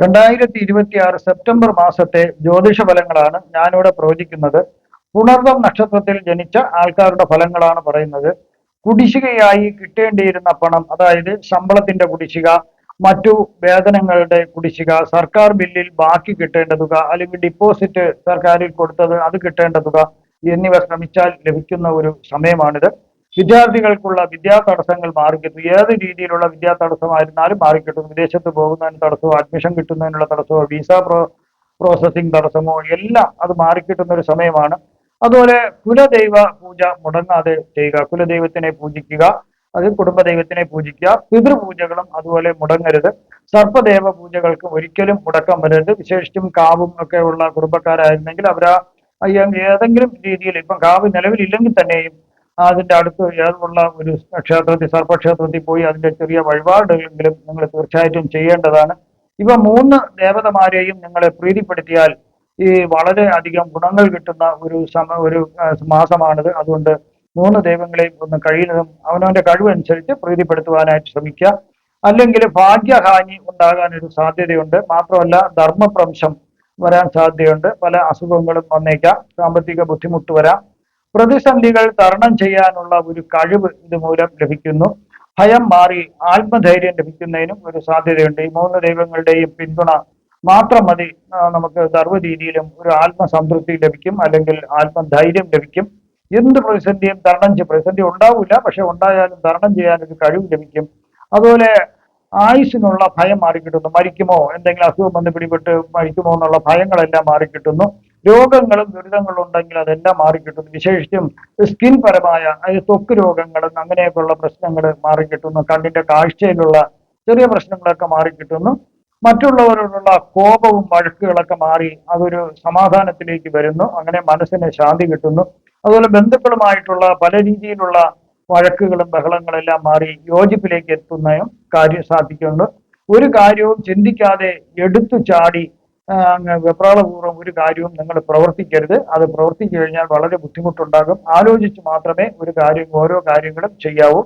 2026 September മാസത്തെ ജ്യോതിഷ ഫലങ്ങളാണ് ഞാനിവിടെ പ്രവചിക്കുന്നത്. പുണർദം നക്ഷത്രത്തിൽ ജനിച്ച ആൾക്കാരുടെ ഫലങ്ങളാണ് പറയുന്നത്. കുടിശ്ശികയായി കിട്ടേണ്ടിയിരുന്ന പണം, അതായത് ശമ്പളത്തിന്റെ കുടിശ്ശിക, മറ്റു വേതനങ്ങളുടെ കുടിശ്ശിക, സർക്കാർ ബില്ലിൽ ബാക്കി കിട്ടേണ്ട തുക, അല്ലെങ്കിൽ ഡിപ്പോസിറ്റ് സർക്കാരിൽ കൊടുത്തത് അത് കിട്ടേണ്ട തുക എന്നിവ ശ്രമിച്ചാൽ ലഭിക്കുന്ന ഒരു സമയമാണിത്. വിദ്യാർത്ഥികൾക്കുള്ള വിദ്യാ തടസ്സങ്ങൾ മാറിക്കിട്ടും. ഏത് രീതിയിലുള്ള വിദ്യാ തടസ്സമായിരുന്നാലും മാറിക്കിട്ടും. വിദേശത്ത് പോകുന്നതിന് തടസ്സമോ, അഡ്മിഷൻ കിട്ടുന്നതിനുള്ള തടസ്സമോ, വിസ പ്രോസസ്സിംഗ് തടസ്സമോ എല്ലാം അത് മാറിക്കിട്ടുന്ന ഒരു സമയമാണ്. അതുപോലെ കുലദൈവ പൂജ മുടങ്ങാതെ ചെയ്യുക. കുലദൈവത്തിനെ പൂജിക്കുക, അത് കുടുംബദൈവത്തിനെ പൂജിക്കുക. പിതൃപൂജകളും അതുപോലെ മുടങ്ങരുത്. സർപ്പദേവ പൂജകൾക്ക് ഒരിക്കലും മുടക്കം വരരുത്. വിശേഷിച്ചും കാവും ഒക്കെ ഉള്ള കുടുംബക്കാരായിരുന്നെങ്കിൽ അവരാ ഏതെങ്കിലും രീതിയിൽ, ഇപ്പം കാവ് നിലവിലില്ലെങ്കിൽ തന്നെയും അതിന്റെ അടുത്ത് ഉള്ള ഒരു ക്ഷേത്രത്തിൽ, സർപ്പക്ഷേത്രത്തിൽ പോയി അതിന്റെ ചെറിയ വഴിപാടുകളെങ്കിലും നിങ്ങൾ തീർച്ചയായിട്ടും ചെയ്യേണ്ടതാണ്. ഇവ 3 ദേവതമാരെയും നിങ്ങളെ പ്രീതിപ്പെടുത്തിയാൽ ഈ വളരെ അധികം ഗുണങ്ങൾ കിട്ടുന്ന ഒരു മാസമാണിത്. അതുകൊണ്ട് 3 ദൈവങ്ങളെയും ഒന്ന് കഴിയുന്നതും അവനവന്റെ കഴിവനുസരിച്ച് പ്രീതിപ്പെടുത്തുവാനായിട്ട് ശ്രമിക്കുക. അല്ലെങ്കിൽ ഭാഗ്യഹാനി ഉണ്ടാകാൻ ഒരു സാധ്യതയുണ്ട്. മാത്രമല്ല ധർമ്മഭ്രംശം വരാൻ സാധ്യതയുണ്ട്. പല അസുഖങ്ങളും വന്നേക്കാം. സാമ്പത്തിക ബുദ്ധിമുട്ട് വരാം. പ്രതിസന്ധികൾ തരണം ചെയ്യാനുള്ള ഒരു കഴിവ് ഇതുമൂലം ലഭിക്കുന്നു. ഭയം മാറി ആത്മധൈര്യം ലഭിക്കുന്നതിനും ഒരു സാധ്യതയുണ്ട്. ഈ 3 ദൈവങ്ങളുടെയും പിന്തുണ മാത്രം മതി നമുക്ക് സർവ്വരീതിയിലും ഒരു ആത്മസംതൃപ്തി ലഭിക്കും, അല്ലെങ്കിൽ ആത്മധൈര്യം ലഭിക്കും. എന്ത് പ്രതിസന്ധിയും പ്രതിസന്ധി ഉണ്ടാവില്ല, പക്ഷെ ഉണ്ടായാലും തരണം ചെയ്യാൻ ഒരു കഴിവ് ലഭിക്കും. അതുപോലെ ആയുസ്സിനുള്ള ഭയം മാറിക്കിട്ടുന്നു. മരിക്കുമോ, എന്തെങ്കിലും അസുഖം വന്ന് പിടിപെട്ട് മരിക്കുമോ എന്നുള്ള ഭയങ്ങളെല്ലാം മാറിക്കിട്ടുന്നു. രോഗങ്ങളും ദുരിതങ്ങളും ഉണ്ടെങ്കിൽ അതെല്ലാം മാറിക്കിട്ടുന്നു. വിശേഷിച്ചും സ്കിൻ പരമായ, അതായത് ത്വക്ക് രോഗങ്ങളും അങ്ങനെയൊക്കെയുള്ള പ്രശ്നങ്ങൾ മാറിക്കിട്ടുന്നു. കണ്ണിന്റെ കാഴ്ചയിലുള്ള ചെറിയ പ്രശ്നങ്ങളൊക്കെ മാറിക്കിട്ടുന്നു. മറ്റുള്ളവരോടുള്ള കോപവും വഴക്കുകളൊക്കെ മാറി അതൊരു സമാധാനത്തിലേക്ക് വരുന്നു. അങ്ങനെ മനസ്സിന് ശാന്തി കിട്ടുന്നു. അതുപോലെ ബന്ധുക്കളുമായിട്ടുള്ള പല രീതിയിലുള്ള വഴക്കുകളും ബഹളങ്ങളെല്ലാം മാറി യോജിപ്പിലേക്ക് എത്തുന്നതും കാര്യം സാധിക്കുന്നു. ഒരു കാര്യവും ചിന്തിക്കാതെ എടുത്തു ചാടി വെപ്രാളപൂർവ്വം ഒരു കാര്യവും നിങ്ങൾ പ്രവർത്തിക്കരുത്. അത് പ്രവർത്തിച്ചു കഴിഞ്ഞാൽ വളരെ ബുദ്ധിമുട്ടുണ്ടാകും. ആലോചിച്ച് മാത്രമേ ഓരോ കാര്യങ്ങളും ചെയ്യാവൂ.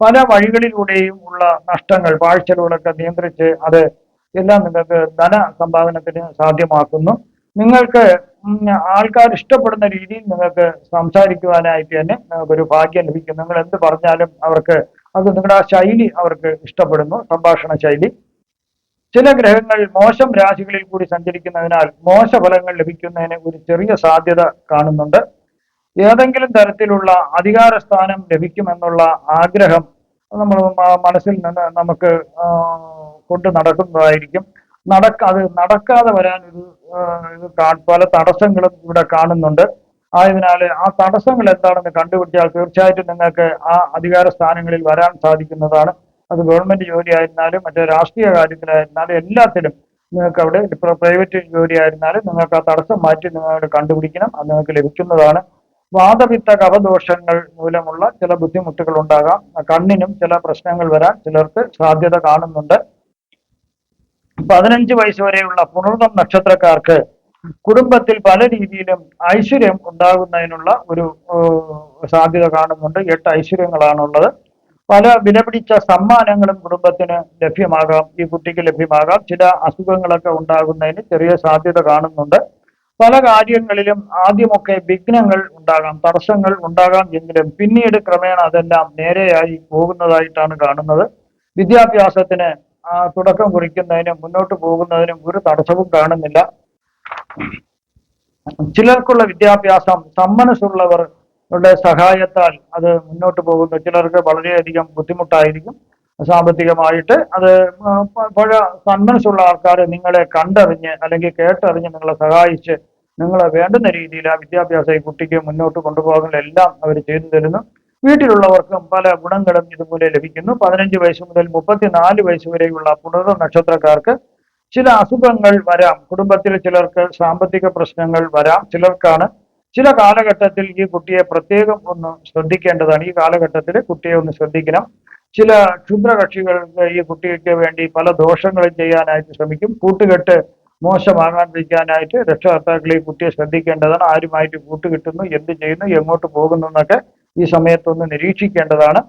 പല വഴികളിലൂടെയും ഉള്ള നഷ്ടങ്ങൾ, പാഴ്ചലുകളൊക്കെ നിയന്ത്രിച്ച് അത് എല്ലാം നിങ്ങൾക്ക് ധന സമ്പാദനത്തിന് സാധ്യമാക്കുന്നു. നിങ്ങൾക്ക് ആൾക്കാർ ഇഷ്ടപ്പെടുന്ന രീതിയിൽ നിങ്ങൾക്ക് സംസാരിക്കുവാനായിട്ട് തന്നെ ഒരു ഭാഗ്യം ലഭിക്കും. നിങ്ങൾ എന്ത് പറഞ്ഞാലും അവർക്ക് അത് നിങ്ങളുടെ ആ ശൈലി അവർക്ക് ഇഷ്ടപ്പെടുന്നു, സംഭാഷണ ശൈലി. ചില ഗ്രഹങ്ങൾ മോശം രാശികളിൽ കൂടി സഞ്ചരിക്കുന്നതിനാൽ മോശഫലങ്ങൾ ലഭിക്കുന്നതിന് ഒരു ചെറിയ സാധ്യത കാണുന്നുണ്ട്. ഏതെങ്കിലും തരത്തിലുള്ള അധികാര സ്ഥാനം ലഭിക്കുമെന്നുള്ള ആഗ്രഹം നമ്മൾ മനസ്സിൽ നിന്ന് നമുക്ക് കൊണ്ട് നടക്കുന്നതായിരിക്കും. അത് നടക്കാതെ വരാൻ പല തടസ്സങ്ങളും ഇവിടെ കാണുന്നുണ്ട്. ആയതിനാൽ ആ തടസ്സങ്ങൾ എന്താണെന്ന് കണ്ടുപിടിച്ചാൽ തീർച്ചയായിട്ടും നിങ്ങൾക്ക് ആ അധികാര സ്ഥാനങ്ങളിൽ വരാൻ സാധിക്കുന്നതാണ്. അത് ഗവൺമെന്റ് ജോലി ആയിരുന്നാലും മറ്റേ രാഷ്ട്രീയ കാര്യത്തിലായിരുന്നാലും എല്ലാത്തിലും നിങ്ങൾക്ക് അവിടെ പ്രൈവറ്റ് ജോലി ആയിരുന്നാലും നിങ്ങൾക്ക് ആ തടസ്സം മാറ്റി നിങ്ങൾ കണ്ടുപിടിക്കണം. അത് നിങ്ങൾക്ക് ലഭിക്കുന്നതാണ്. വാതപിത്ത കഫദോഷങ്ങൾ മൂലമുള്ള ചില ബുദ്ധിമുട്ടുകൾ ഉണ്ടാകാം. കണ്ണിനും ചില പ്രശ്നങ്ങൾ വരാൻ ചിലർക്ക് സാധ്യത കാണുന്നുണ്ട്. 15 വയസ്സ് വരെയുള്ള പുണർദം നക്ഷത്രക്കാർക്ക് കുടുംബത്തിൽ പല രീതിയിലും ഐശ്വര്യം ഉണ്ടാകുന്നതിനുള്ള ഒരു സാധ്യത കാണുന്നുണ്ട്. 8 ഐശ്വര്യങ്ങളാണുള്ളത്. പല വിലപിടിച്ച സമ്മാനങ്ങളും കുടുംബത്തിന് ലഭ്യമാകാം, ഈ കുട്ടിക്ക് ലഭ്യമാകാം. ചില അസുഖങ്ങളൊക്കെ ഉണ്ടാകുന്നതിന് ചെറിയ സാധ്യത കാണുന്നുണ്ട്. പല കാര്യങ്ങളിലും ആദ്യമൊക്കെ വിഘ്നങ്ങൾ ഉണ്ടാകാം, തടസ്സങ്ങൾ ഉണ്ടാകാം. എങ്കിലും പിന്നീട് ക്രമേണ അതെല്ലാം നേരെയായി പോകുന്നതായിട്ടാണ് കാണുന്നത്. വിദ്യാഭ്യാസത്തിന് തുടക്കം കുറിക്കുന്നതിനും മുന്നോട്ട് പോകുന്നതിനും ഒരു തടസ്സവും കാണുന്നില്ല. ചിലർക്കുള്ള വിദ്യാഭ്യാസം സന്മനസ്സുള്ളവരുടെ സഹായത്താൽ അത് മുന്നോട്ട് പോകുന്നു. ചിലർക്ക് വളരെയധികം ബുദ്ധിമുട്ടായിരിക്കും സാമ്പത്തികമായിട്ട്. അത് സന്മനസ്സുള്ള ആൾക്കാർ നിങ്ങളെ കണ്ടറിഞ്ഞ് അല്ലെങ്കിൽ കേട്ടറിഞ്ഞ് നിങ്ങളെ സഹായിച്ച് നിങ്ങളെ വേണ്ടുന്ന രീതിയിൽ ആ വിദ്യാഭ്യാസം ഈ കുട്ടിക്ക് മുന്നോട്ട് കൊണ്ടുപോകുന്നതെല്ലാം അവർ ചെയ്തു തരുന്നു. വീട്ടിലുള്ളവർക്കും പല ഗുണങ്ങളും ഇതുപോലെ ലഭിക്കുന്നു. 15 വയസ്സ് മുതൽ 34 വയസ്സ് വരെയുള്ള പുണർദം നക്ഷത്രക്കാർക്ക് ചില അസുഖങ്ങൾ വരാം. കുടുംബത്തിൽ ചിലർക്ക് സാമ്പത്തിക പ്രശ്നങ്ങൾ വരാം. ചില കാലഘട്ടത്തിൽ ഈ കുട്ടിയെ പ്രത്യേകം ഒന്ന് ശ്രദ്ധിക്കേണ്ടതാണ്. ഈ കാലഘട്ടത്തിൽ കുട്ടിയെ ഒന്ന് ശ്രദ്ധിക്കണം. ചില ക്ഷുദ്രകക്ഷികൾ ഈ കുട്ടിക്ക് വേണ്ടി പല ദോഷങ്ങളും ചെയ്യാനായിട്ട് ശ്രമിക്കും. കൂട്ടുകെട്ട് മോശമാകാതിരിക്കാനായിട്ട് രക്ഷകർത്താക്കൾ ഈ കുട്ടിയെ ശ്രദ്ധിക്കേണ്ടതാണ്. ആരുമായിട്ട് കൂട്ടുകിട്ടുന്നു, എന്ത് ചെയ്യുന്നു, എങ്ങോട്ട് പോകുന്നു എന്നൊക്കെ ഈ സമയത്തൊന്ന് നിരീക്ഷിക്കേണ്ടതാണ്.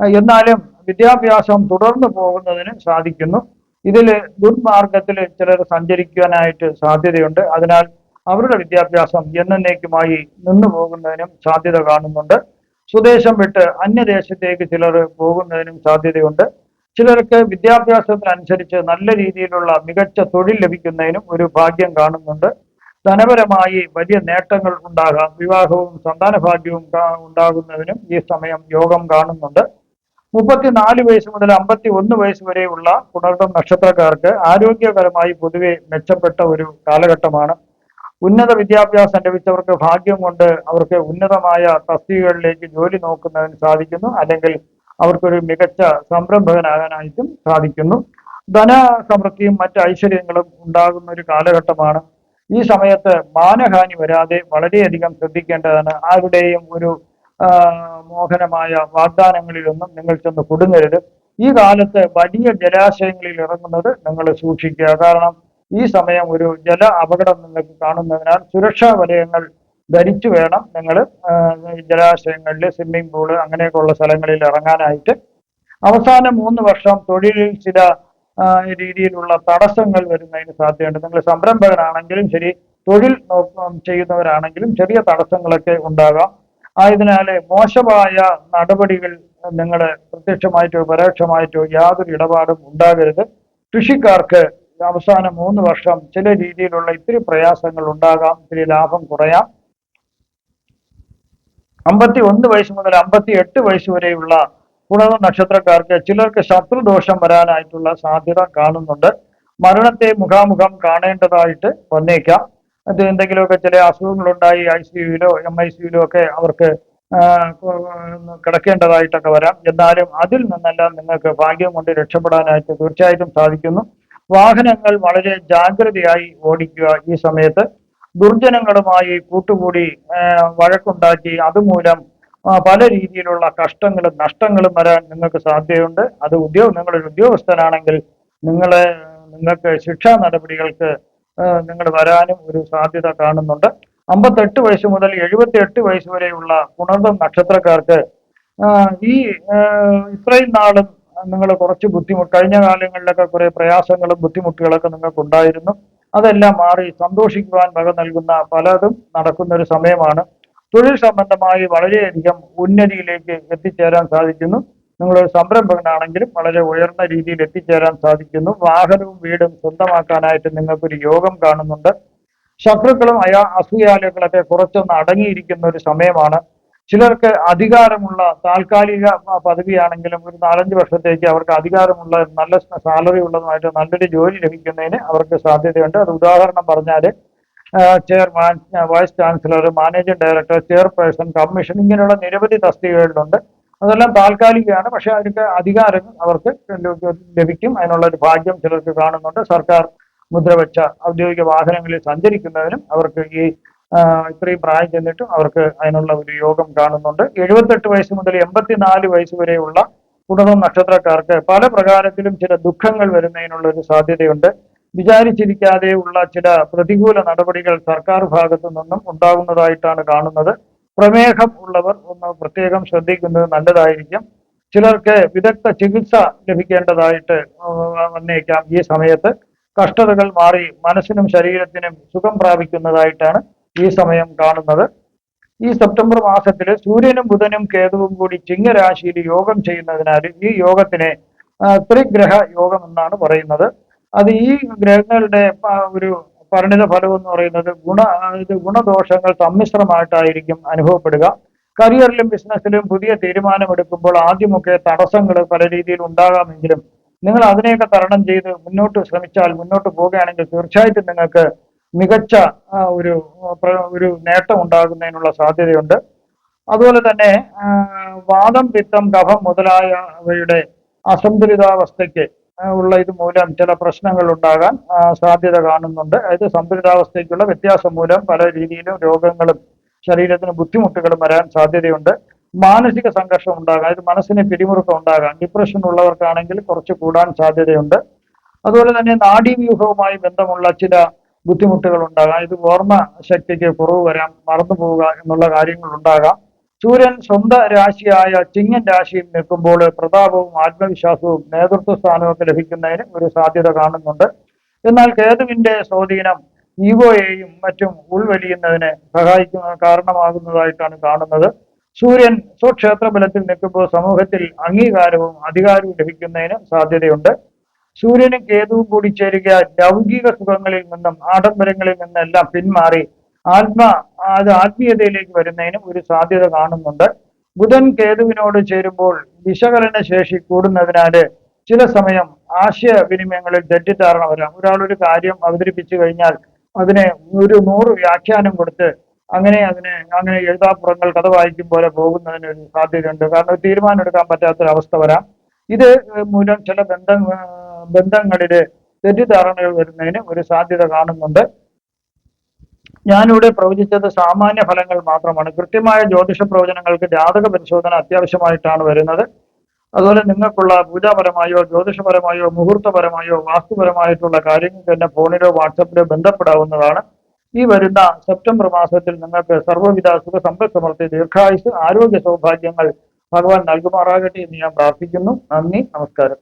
എന്നാലും വിദ്യാഭ്യാസം തുടർന്നു പോകുന്നതിന് സാധിക്കുന്നു. ഇതിൽ ദുർമാർഗത്തിൽ ചിലർ സഞ്ചരിക്കാനായിട്ട് സാധ്യതയുണ്ട്. അതിനാൽ അവരുടെ വിദ്യാഭ്യാസം എന്നേക്കുമായി നിന്നു പോകുന്നതിനും സാധ്യത കാണുന്നുണ്ട്. സ്വദേശം വിട്ട് അന്യദേശത്തേക്ക് ചിലർ പോകുന്നതിനും സാധ്യതയുണ്ട്. ചിലർക്ക് വിദ്യാഭ്യാസത്തിനനുസരിച്ച് നല്ല രീതിയിലുള്ള മികച്ച തൊഴിൽ ലഭിക്കുന്നതിനും ഒരു ഭാഗ്യം കാണുന്നുണ്ട്. ധനപരമായി വലിയ നേട്ടങ്ങൾ ഉണ്ടാകാം. വിവാഹവും സന്താന ഭാഗ്യവും ഉണ്ടാകുന്നതിനും ഈ സമയം യോഗം കാണുന്നുണ്ട്. 34 വയസ്സ് മുതൽ 51 വയസ്സ് വരെയുള്ള പുണർതം നക്ഷത്രക്കാർക്ക് ആരോഗ്യപരമായി പൊതുവെ മെച്ചപ്പെട്ട ഒരു കാലഘട്ടമാണ്. ഉന്നത വിദ്യാഭ്യാസം ലഭിച്ചവർക്ക് ഭാഗ്യം കൊണ്ട് അവർക്ക് ഉന്നതമായ തസ്തികകളിലേക്ക് ജോലി നോക്കുന്നതിന് സാധിക്കുന്നു. അല്ലെങ്കിൽ അവർക്കൊരു മികച്ച സംരംഭകനാകാനായിട്ടും സാധിക്കുന്നു. ധനസമൃദ്ധിയും മറ്റ് ഐശ്വര്യങ്ങളും ഉണ്ടാകുന്ന ഒരു കാലഘട്ടമാണ്. ഈ സമയത്ത് മാനഹാനി വരാതെ വളരെയധികം ശ്രദ്ധിക്കേണ്ടതാണ്. ആരുടെയും ഒരു മോഹനമായ വാഗ്ദാനങ്ങളിലൊന്നും നിങ്ങൾ ചെന്ന് കുടുങ്ങരുത്. ഈ കാലത്ത് വലിയ ജലാശയങ്ങളിൽ ഇറങ്ങുന്നത് നിങ്ങൾ സൂക്ഷിക്കുക. കാരണം ഈ സമയം ഒരു ജല അപകടം നിങ്ങൾക്ക് കാണുന്നതിനാൽ സുരക്ഷാ വലയങ്ങൾ ധരിച്ചു വേണം നിങ്ങൾ ജലാശയങ്ങളിൽ, സ്വിമ്മിംഗ് പൂള് അങ്ങനെയൊക്കെയുള്ള സ്ഥലങ്ങളിൽ ഇറങ്ങാനായിട്ട്. അവസാന 3 വർഷം തൊഴിലിൽ ചില രീതിയിലുള്ള തടസ്സങ്ങൾ വരുന്നതിന് സാധ്യതയുണ്ട്. നിങ്ങൾ സംരംഭകനാണെങ്കിലും ശരി, തൊഴിൽ ചെയ്യുന്നവരാണെങ്കിലും ചെറിയ തടസ്സങ്ങളൊക്കെ ഉണ്ടാകാം. ആയതിനാൽ മോശമായ നടപടികൾ നിങ്ങൾ പ്രത്യക്ഷമായിട്ടോ പരോക്ഷമായിട്ടോ യാതൊരു ഇടപാടും ഉണ്ടാകരുത്. കൃഷിക്കാർക്ക് അവസാന 3 വർഷം ചില രീതിയിലുള്ള ഇത്തിരി പ്രയാസങ്ങൾ ഉണ്ടാകാം, ഇത്തിരി ലാഭം കുറയാം. 51 വയസ്സ് മുതൽ 58 വയസ്സ് വരെയുള്ള പുണർന്ന നക്ഷത്രക്കാർക്ക് ചിലർക്ക് ശത്രുദോഷം വരാനായിട്ടുള്ള സാധ്യത കാണുന്നുണ്ട്. മരണത്തെ മുഖാമുഖം കാണേണ്ടതായിട്ട് വന്നേക്കാം. അത് എന്തെങ്കിലുമൊക്കെ ചില അസുഖങ്ങളുണ്ടായി ICUയിലോ MICUയിലോ ഒക്കെ അവർക്ക് കിടക്കേണ്ടതായിട്ടൊക്കെ വരാം. എന്നാലും അതിൽ നിന്നെല്ലാം നിങ്ങൾക്ക് ഭാഗ്യം കൊണ്ട് രക്ഷപ്പെടാനായിട്ട് തീർച്ചയായിട്ടും സാധിക്കുന്നു. വാഹനങ്ങൾ വളരെ ജാഗ്രതയായി ഓടിക്കുക. ഈ സമയത്ത് ദുർജനങ്ങളുമായി കൂട്ടുകൂടി വഴക്കുണ്ടാക്കി അതുമൂലം പല രീതിയിലുള്ള കഷ്ടങ്ങളും നഷ്ടങ്ങളും വരാൻ നിങ്ങൾക്ക് സാധ്യതയുണ്ട്. അത് നിങ്ങളൊരു ഉദ്യോഗസ്ഥനാണെങ്കിൽ നിങ്ങൾക്ക് ശിക്ഷാ നടപടികൾക്ക് നിങ്ങൾ വരാനും ഒരു സാധ്യത കാണുന്നുണ്ട്. 58 വയസ്സ് മുതൽ 78 വയസ്സ് വരെയുള്ള പുണർതം നക്ഷത്രക്കാർക്ക് ഈ ഇത്രയും നാളും നിങ്ങൾ കുറച്ച് കഴിഞ്ഞ കാലങ്ങളിലൊക്കെ കുറെ പ്രയാസങ്ങളും ബുദ്ധിമുട്ടുകളൊക്കെ നിങ്ങൾക്ക് ഉണ്ടായിരുന്നു. അതെല്ലാം മാറി സന്തോഷിക്കുവാൻ വക നൽകുന്ന പലതും നടക്കുന്ന ഒരു സമയമാണ്. തൊഴിൽ സംബന്ധമായി വളരെയധികം ഉന്നതിയിലേക്ക് എത്തിച്ചേരാൻ സാധിക്കുന്നു. നിങ്ങളൊരു സംരംഭകനാണെങ്കിലും വളരെ ഉയർന്ന രീതിയിൽ എത്തിച്ചേരാൻ സാധിക്കുന്നു. വാഹനവും വീടും സ്വന്തമാക്കാനായിട്ട് നിങ്ങൾക്കൊരു യോഗം കാണുന്നുണ്ട്. ശത്രുക്കളും അസൂയാലുക്കളൊക്കെ കുറച്ചൊന്ന് അടങ്ങിയിരിക്കുന്ന ഒരു സമയമാണ്. ചിലർക്ക് അധികാരമുള്ള താൽക്കാലിക പദവിയാണെങ്കിലും ഒരു 4-5 വർഷത്തേക്ക് അവർക്ക് അധികാരമുള്ള നല്ല സാലറി ഉള്ളതുമായിട്ട് നല്ലൊരു ജോലി ലഭിക്കുന്നതിന് അവർക്ക് സാധ്യതയുണ്ട്. അത് ഉദാഹരണം പറഞ്ഞാൽ chairman, vice chancellor, managing director, chairperson, commission ഇങ്ങനെയുള്ള നിരവധി തസ്തികകളിലുണ്ട്. അതെല്ലാം താൽക്കാലികമാണ്. പക്ഷെ അതിനൊക്കെ അധികാരം അവർക്ക് ലഭിക്കും. അതിനുള്ള ഒരു ഭാഗ്യം ചിലർക്ക് കാണുന്നുണ്ട്. സർക്കാർ മുദ്രവെച്ച ഔദ്യോഗിക വാഹനങ്ങളിൽ സഞ്ചരിക്കുന്നതിനും അവർക്ക് ഈ ഇത്രയും പ്രായം ചെന്നിട്ടും അവർക്ക് അതിനുള്ള ഒരു യോഗം കാണുന്നുണ്ട്. 78 വയസ്സ് മുതൽ 84 വയസ്സ് വരെയുള്ള പുണർതം നക്ഷത്രക്കാർക്ക് പല പ്രകാരത്തിലും ചില ദുഃഖങ്ങൾ വരുന്നതിനുള്ള ഒരു സാധ്യതയുണ്ട്. വിചാരിച്ചിരിക്കാതെ ഉള്ള ചില പ്രതികൂല നടപടികൾ സർക്കാർ ഭാഗത്തു നിന്നും ഉണ്ടാകുന്നതായിട്ടാണ് കാണുന്നത്. പ്രമേഹം ഉള്ളവർ ഒന്ന് പ്രത്യേകം ശ്രദ്ധിക്കുന്നത് നല്ലതായിരിക്കും. ചിലർക്ക് വിദഗ്ധ ചികിത്സ ലഭിക്കേണ്ടതായിട്ട് വന്നേക്കാം. ഈ സമയത്ത് കഷ്ടതകൾ മാറി മനസ്സിനും ശരീരത്തിനും സുഖം പ്രാപിക്കുന്നതായിട്ടാണ് ഈ സമയം കാണുന്നത്. ഈ സെപ്റ്റംബർ മാസത്തിൽ സൂര്യനും ബുധനും കേതുവും കൂടി ചിങ്ങരാശിയിൽ യോഗം ചെയ്യുന്നതിനാൽ ഈ യോഗത്തിനെ ത്രിഗ്രഹ യോഗം എന്നാണ് പറയുന്നത്. അത് ഈ ഗ്രഹങ്ങളുടെ ഒരു പരിണിത ഫലം എന്ന് പറയുന്നത് ഗുണദോഷങ്ങൾ സമ്മിശ്രമായിട്ടായിരിക്കും അനുഭവപ്പെടുക. കരിയറിലും ബിസിനസ്സിലും പുതിയ തീരുമാനമെടുക്കുമ്പോൾ ആദ്യമൊക്കെ തടസ്സങ്ങൾ പല രീതിയിൽ ഉണ്ടാകാമെങ്കിലും നിങ്ങൾ അതിനെയൊക്കെ തരണം ചെയ്ത് മുന്നോട്ട് പോവുകയാണെങ്കിൽ തീർച്ചയായിട്ടും നിങ്ങൾക്ക് മികച്ച ഒരു നേട്ടം ഉണ്ടാകുന്നതിനുള്ള സാധ്യതയുണ്ട്. അതുപോലെ തന്നെ വാദം, പിത്തം, കഫം മുതലായവയുടെ അസന്തുലിതാവസ്ഥയ്ക്ക് ഉള്ള ഇത് മൂലം ചില പ്രശ്നങ്ങൾ ഉണ്ടാകാൻ സാധ്യത കാണുന്നുണ്ട്. അതായത് സന്തുലിതാവസ്ഥയ്ക്കുള്ള വ്യത്യാസം മൂലം പല രീതിയിലും രോഗങ്ങളും ശരീരത്തിന് ബുദ്ധിമുട്ടുകളും വരാൻ സാധ്യതയുണ്ട്. മാനസിക സംഘർഷം ഉണ്ടാകാം. അതായത് മനസ്സിന് പിരിമുറുക്കം ഉണ്ടാകാം. ഡിപ്രഷൻ ഉള്ളവർക്കാണെങ്കിൽ കുറച്ച് കൂടാൻ സാധ്യതയുണ്ട്. അതുപോലെ തന്നെ നാഡീവ്യൂഹവുമായി ബന്ധമുള്ള ചില ബുദ്ധിമുട്ടുകൾ ഉണ്ടാകാം. ഇത് ഓർമ്മ ശക്തിക്ക് കുറവ് വരാം, മറന്നു പോവുക എന്നുള്ള കാര്യങ്ങൾ ഉണ്ടാകാം. സൂര്യൻ സ്വന്തം രാശിയായ ചിങ്ങൻ രാശിയിൽ നിൽക്കുമ്പോൾ പ്രതാപവും ആത്മവിശ്വാസവും നേതൃത്വ സ്ഥാനമൊക്കെ ലഭിക്കുന്നതിന് ഒരു സാധ്യത കാണുന്നുണ്ട്. എന്നാൽ കേതുവിന്റെ സ്വാധീനം ഈഗോയെയും മറ്റും ഉൾവലിയുന്നതിന് കാരണമാകുന്നതായിട്ടാണ് കാണുന്നത്. സൂര്യൻ സ്വക്ഷേത്ര ബലത്തിൽ നിൽക്കുമ്പോൾ സമൂഹത്തിൽ അംഗീകാരവും അധികാരവും ലഭിക്കുന്നതിന് സാധ്യതയുണ്ട്. സൂര്യനും കേതുവും കൂടി ചേരുക ലൗകിക സുഖങ്ങളിൽ നിന്നും ആഡംബരങ്ങളിൽ നിന്നെല്ലാം പിന്മാറി ആത്മീയതയിലേക്ക് വരുന്നതിനും ഒരു സാധ്യത കാണുന്നുണ്ട്. ബുധൻ കേതുവിനോട് ചേരുമ്പോൾ വിശകലന ശേഷി കൂടുന്നതിനാല് ചില സമയം ആശയവിനിമയങ്ങളിൽ തെറ്റിദ്ധാരണ വരാം. ഒരാൾ ഒരു കാര്യം അവതരിപ്പിച്ചു കഴിഞ്ഞാൽ അതിനെ ഒരു 100 വ്യാഖ്യാനം കൊടുത്ത് അങ്ങനെ എഴുതാപ്പുറങ്ങൾ കഥ വായിക്കും പോലെ പോകുന്നതിന് ഒരു സാധ്യതയുണ്ട്. കാരണം തീരുമാനം എടുക്കാൻ പറ്റാത്തൊരവസ്ഥ വരാം. ഇത് മൂലം ചില ബന്ധങ്ങളില് തെറ്റിദ്ധാരണകൾ വരുന്നതിന് ഒരു സാധ്യത കാണുന്നുണ്ട്. ഞാനിവിടെ പ്രവചിച്ചത് സാമാന്യ ഫലങ്ങൾ മാത്രമാണ്. കൃത്യമായ ജ്യോതിഷ പ്രവചനങ്ങൾക്ക് ജാതക പരിശോധന അത്യാവശ്യമായിട്ടാണ് വരുന്നത്. അതുപോലെ നിങ്ങൾക്കുള്ള പൂജാപരമായോ ജ്യോതിഷപരമായോ മുഹൂർത്തപരമായോ വാസ്തുപരമായിട്ടുള്ള കാര്യങ്ങൾക്ക് തന്നെ ഫോണിലോ വാട്സപ്പിലോ ബന്ധപ്പെടാവുന്നതാണ്. ഈ വരുന്ന സെപ്റ്റംബർ മാസത്തിൽ നിങ്ങൾക്ക് സർവ്വവിധ സുഖ സമ്പദ് സമൃദ്ധി ദീർഘായുസ് ആരോഗ്യ സൗഭാഗ്യങ്ങൾ ഭഗവാൻ നൽകുമാറാകട്ടെ എന്ന് ഞാൻ പ്രാർത്ഥിക്കുന്നു. നന്ദി, നമസ്കാരം.